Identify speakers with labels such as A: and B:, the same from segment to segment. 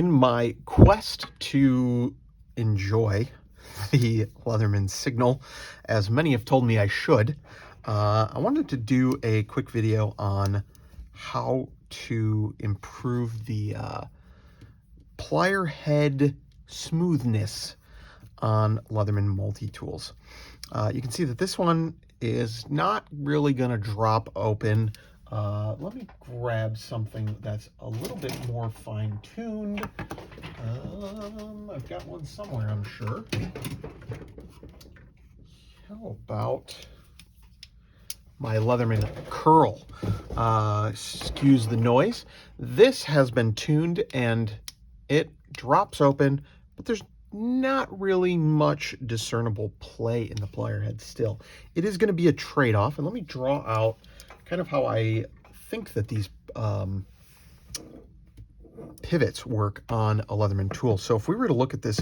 A: In my quest to enjoy the Leatherman Signal, as many have told me I should, I wanted to do a quick video on how to improve the plier head smoothness on Leatherman multi-tools. You can see that this one is not really going to drop open. Let me grab something that's a little bit more fine-tuned. I've got one somewhere, I'm sure. How about my Leatherman curl? Excuse the noise. This has been tuned and it drops open, but there's not really much discernible play in the plier head still. It is going to be a trade-off, and let me draw out kind of how I think that these pivots work on a Leatherman tool. So if we were to look at this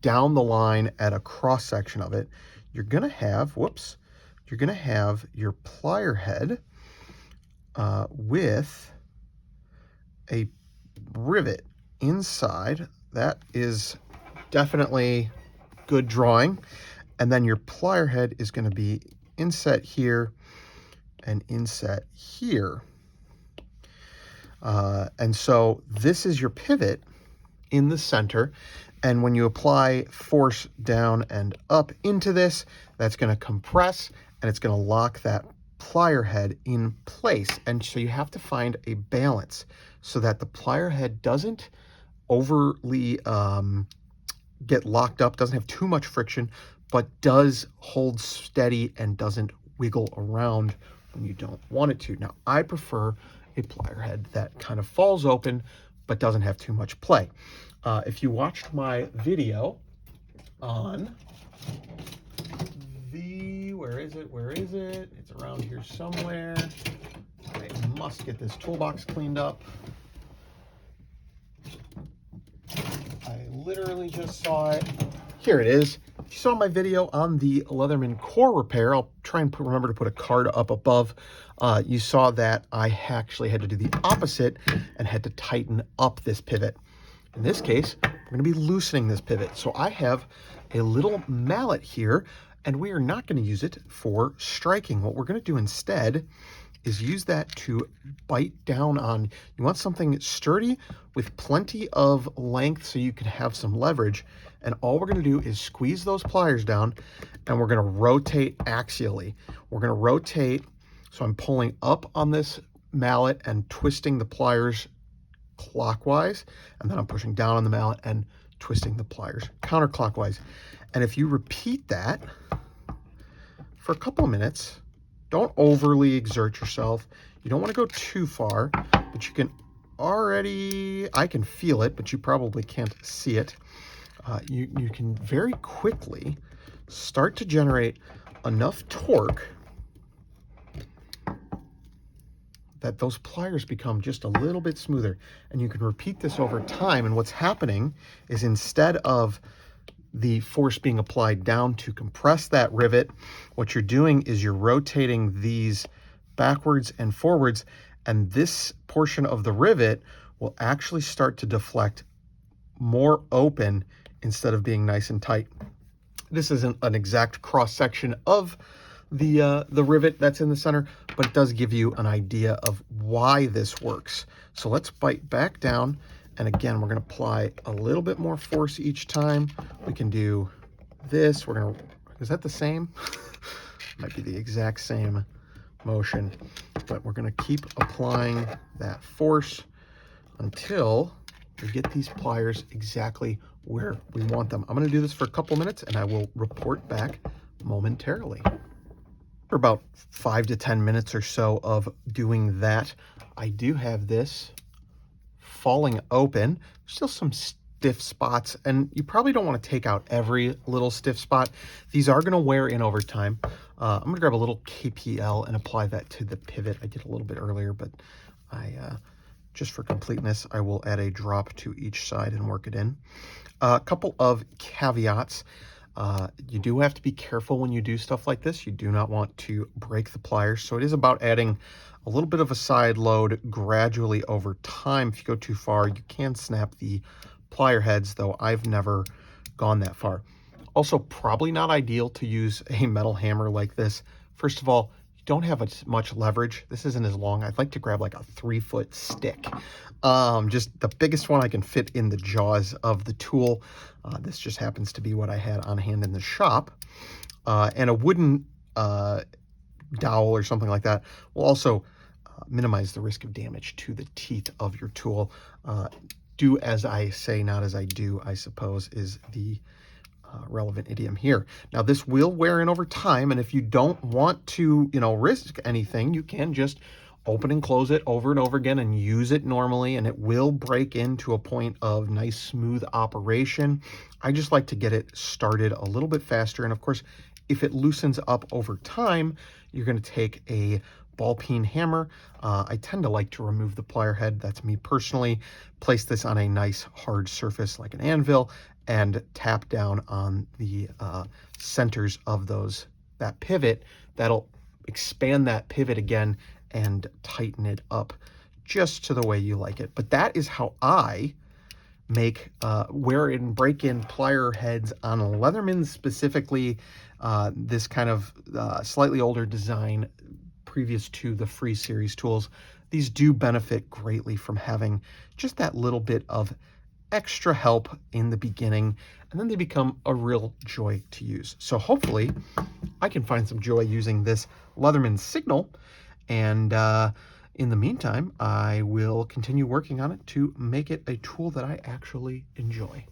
A: down the line at a cross section of it, you're going to have, you're going to have your plier head with a rivet inside. That is definitely good drawing. And then your plier head is going to be inset here and inset here. And so this is your pivot in the center. And when you apply force down and up into this, that's going to compress and it's going to lock that plier head in place. And so you have to find a balance so that the plier head doesn't overly get locked up, doesn't have too much friction, but does hold steady and doesn't wiggle around when you don't want it to. Now, I prefer a plier head that kind of falls open but doesn't have too much play. If you watched my video on the, where is it? It's around here somewhere. I must get this toolbox cleaned up. I literally just saw it. Here it is. If you saw my video on the Leatherman core repair, I'll try and remember to put a card up above. You saw that I actually had to do the opposite and had to tighten up this pivot. In this case, we're going to be loosening this pivot. So I have a little mallet here, and we are not going to use it for striking. What we're going to do instead is use that to bite down on. You want something sturdy with plenty of length so you can have some leverage. And all we're going to do is squeeze those pliers down, and we're going to rotate axially. We're going to rotate, so I'm pulling up on this mallet and twisting the pliers clockwise, and then I'm pushing down on the mallet and twisting the pliers counterclockwise. And if you repeat that for a couple of minutes, don't overly exert yourself. You don't want to go too far, but you can already, I can feel it, but you probably can't see it. You can very quickly start to generate enough torque that those pliers become just a little bit smoother. And you can repeat this over time. And what's happening is, instead of the force being applied down to compress that rivet, what you're doing is you're rotating these backwards and forwards, and this portion of the rivet will actually start to deflect more open instead of being nice and tight. This isn't an exact cross section of the rivet that's in the center, but it does give you an idea of why this works. So let's bite back down. And again, we're going to apply a little bit more force each time. We can do this. We're going to, is that the same? Might be the exact same motion, but we're going to keep applying that force until we get these pliers exactly where we want them. I'm going to do this for a couple minutes and I will report back momentarily. For about 5 to 10 minutes or so of doing that, I do have this falling open. Still some stiff spots, and you probably don't want to take out every little stiff spot. These are going to wear in over time. I'm going to grab a little KPL and apply that to the pivot. I did a little bit earlier, but just for completeness, I will add a drop to each side and work it in. A couple of caveats. You do have to be careful when you do stuff like this. You do not want to break the pliers. So it is about adding a little bit of a side load gradually over time. If you go too far, you can snap the plier heads, though I've never gone that far. Also, probably not ideal to use a metal hammer like this. First of all, you don't have as much leverage. This isn't as long. I'd like to grab like a 3-foot stick. Just the biggest one I can fit in the jaws of the tool. This just happens to be what I had on hand in the shop. And a wooden dowel or something like that will also minimize the risk of damage to the teeth of your tool. Do as I say, not as I do, I suppose, is the relevant idiom here. Now, this will wear in over time, and if you don't want to, risk anything, you can just open and close it over and over again and use it normally, and it will break into a point of nice, smooth operation. I just like to get it started a little bit faster, and of course, if it loosens up over time, you're going to take a ball peen hammer. I tend to like to remove the plier head. That's me personally. Place this on a nice hard surface like an anvil and tap down on the centers of that pivot. That'll expand that pivot again and tighten it up just to the way you like it. But that is how I make wear and break in plier heads on Leatherman, specifically this kind of slightly older design previous to the free series tools. These do benefit greatly from having just that little bit of extra help in the beginning, and then they become a real joy to use. So hopefully I can find some joy using this Leatherman Signal, and in the meantime, I will continue working on it to make it a tool that I actually enjoy.